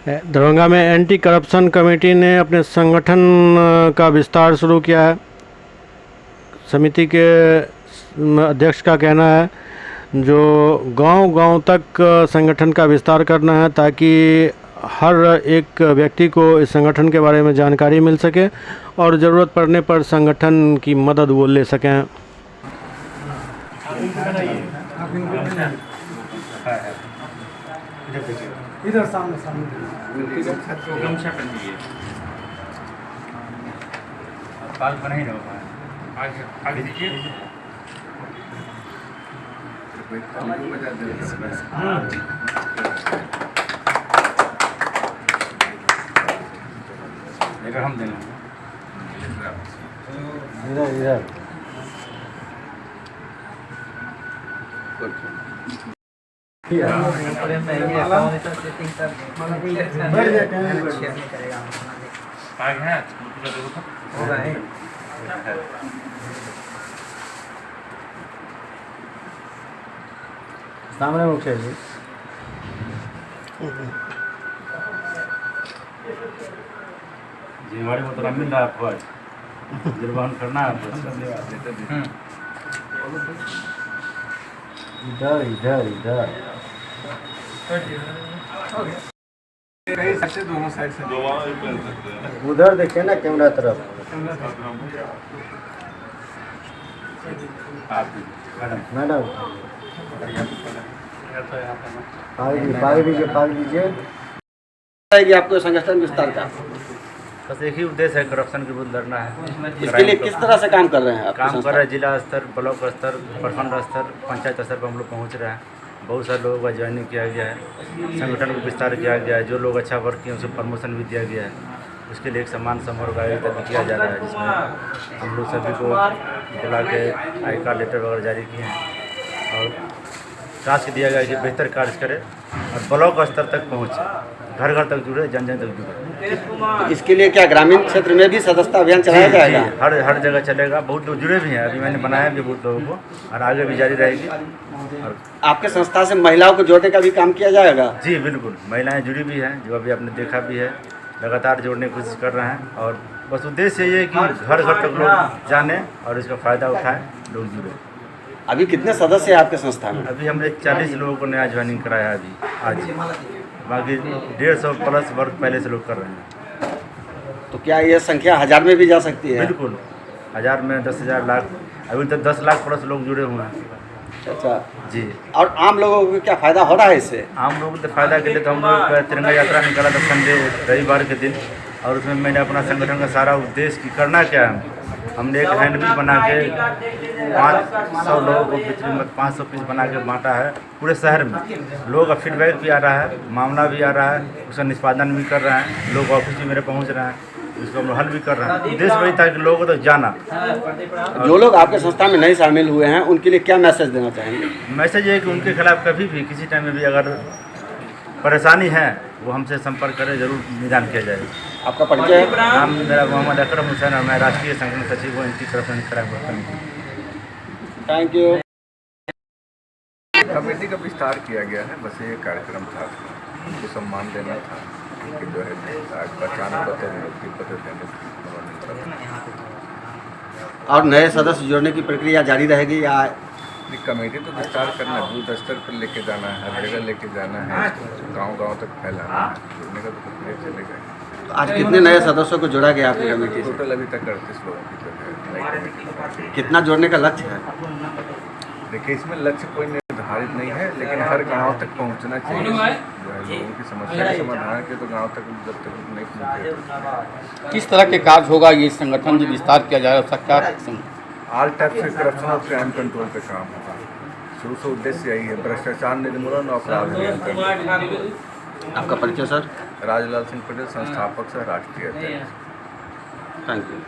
दरभंगा में anti corruption committee ने अपने संगठन का विस्तार शुरू किया है। समिति के अध्यक्ष का कहना है जो गांव-गांव तक संगठन का विस्तार करना है ताकि हर एक व्यक्ति को इस संगठन के बारे में जानकारी मिल सके और ज़रूरत पड़ने पर संगठन की मदद वो ले सकें। इधर सामने सामने गमछा पहन लीजिए। बाल बना ही रहो आगे आगे दीजिए। इधर हम देना इधर इधर आगे है सामने मुखिया जी। जिम्मेवारी में तो मिल रहा है आपको निर्वहन करना है आपको। इधर इधर इधर दोनों साइड से उधर देखिए ना कैमरा तरफ। मैडम पाग दीजिए आपको संगठन विस्तार का बस एक ही उद्देश्य है, करप्शन के विरुद्ध लड़ना है। इसके लिए किस तरह से काम कर रहे हैं आप? काम कर रहे हैं, जिला स्तर, ब्लॉक स्तर, प्रखंड स्तर, पंचायत स्तर पर हम लोग पहुँच रहे हैं। बहुत सारे लोगों का ज्वाइनिंग किया गया है, संगठन को विस्तार किया गया है। जो लोग अच्छा वर्क किए उसे प्रमोशन भी दिया गया है। उसके लिए एक सम्मान समारोह का आयोजन भी किया जा रहा है, जिसमें हम लोग सभी को बुला के आई कार्ड लेटर वगैरह जारी किए हैं और टास्क दिया गया है कि बेहतर कार्य करें और ब्लॉक स्तर तक पहुँचे, घर घर तक जुड़े, जन जन तक जुड़े। तो इसके लिए क्या ग्रामीण क्षेत्र में भी सदस्यता अभियान चलाया जाएगा? हर जगह चलेगा। बहुत लोग जुड़े भी हैं, अभी मैंने बनाया भी बहुत लोगों को और आगे भी जारी रहेगी। और आपके संस्था से महिलाओं को जोड़ने का भी काम किया जाएगा? जी बिल्कुल, महिलाएं जुड़ी भी हैं, जो अभी आपने देखा भी है। लगातार जोड़ने की कोशिश कर रहे हैं और बस उद्देश्य ये है कि घर घर तक लोग जाने और इसका फ़ायदा उठाएं, लोग जुड़े। अभी कितने सदस्य हैं आपके संस्था में? अभी हमने 40 लोगों को नया ज्वाइनिंग कराया अभी आज, बाकी 150 प्लस वर्क पहले से लोग कर रहे हैं। तो क्या ये संख्या 1000 में भी जा सकती है? बिल्कुल, 1000 में 10,000 लाख, अभी तक 10 लाख प्लस लोग जुड़े हुए हैं। अच्छा जी। और आम लोगों को क्या फ़ायदा हो रहा है इससे? आम लोगों के फायदा के लिए तो हम लोग तिरंगा यात्रा निकाला था संडे रविवार के दिन, और उसमें मैंने अपना संगठन का सारा उद्देश्य कि करना क्या है। हमने एक हैंडबिल बना के 500 लोगों को बिक्री 500 पीस बना के बांटा है पूरे शहर में। लोगों का फीडबैक भी आ रहा है, मामला भी आ रहा है, उसका निष्पादन भी कर रहे हैं। लोग ऑफिस में मेरे पहुँच रहे हैं, उसको हम हल भी कर रहे हैं। उद्देश्य वही था कि लोगों को तो जाना। जो लोग आपके संस्था में नहीं शामिल हुए हैं उनके लिए क्या मैसेज देना चाहेंगे? मैसेज है कि उनके खिलाफ कभी भी किसी टाइम में भी अगर परेशानी है वो हमसे संपर्क करें, जरूर निदान किया जाएगा। आपका परिचय? नाम मेरा मोहम्मद अकरम हुसैन और मैं राष्ट्रीय संगठन सचिव हूँ anti corruption crime committee. Thank you. Committee का विस्तार किया गया है, बस ये कार्यक्रम था, उनको सम्मान देना था कि जो है आज पहचान पत्र नियुक्ति पत्र देने और नए सदस्य जोड़ने की प्रक्रिया जारी रहेगी या? कमेटी तो विस्तार करना, बूथ स्तर पर लेके जाना है, हर जगह लेके जाना है, गांव-गांव तक फैलाना है, जोड़ने का तो प्रक्रिया चलेगा। तो आज कितने नए सदस्यों को जोड़ा गया आपकी कमेटी से? टोटल अभी तक 38 लोगों की जो है नई कमेटी। कितना जोड़ने का लक्ष्य है? देखिए इसमें लक्ष्य कोई निर्धारित नहीं है, लेकिन हर गांव तक पहुंचना चाहिए। जो है लोगों की समस्या के समाधान के तो गांव तक जब तक नहीं पहुंचे। किस तरह के कार्य होगा ये संगठन जो विस्तार किया जाएगा उसका क्या? ऑल टाइप से करप्शन और क्राइम कंट्रोल पे काम होगा। शुरू से उद्देश्य यही है, भ्रष्टाचार निर्मूलन और अपराध नियंत्रण। आपका परिचय सर? राजलाल सिंह पटेल, संस्थापक सह राष्ट्रीय अध्यक्ष। Thank you.